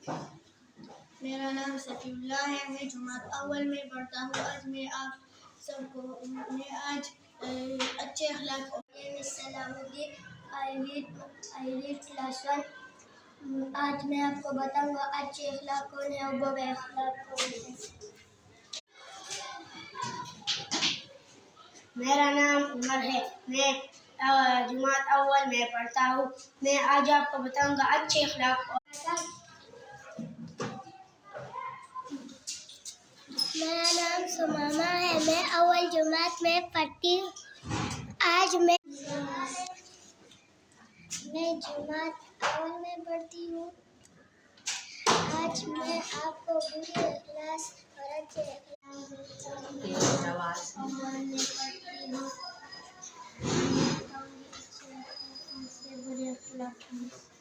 मेरा नाम सफीउल्लाह है। मैं जमात अव्वल में पढ़ता हूँ। आज मैं आप सबको अच्छे अखलाक क्लास 1। आज मैं आपको बताऊंगा अच्छे अखलाक कौन है और बुरे अखलाक कौन है। मेरा नाम उमर है। मैं जमात अव्वल में पढ़ता हूँ। मैं आज आपको बताऊंगा अच्छे अखलाक कौन है। मेरा नाम सुमामा है। मैं अव्वल जमात में पढ़ती हूँ। आज मैं जमात अव्वल में पढ़ती हूँ। आज मैं आपको बुरे अखलाक और अच्छे अखलाक में पढ़ती हूँ।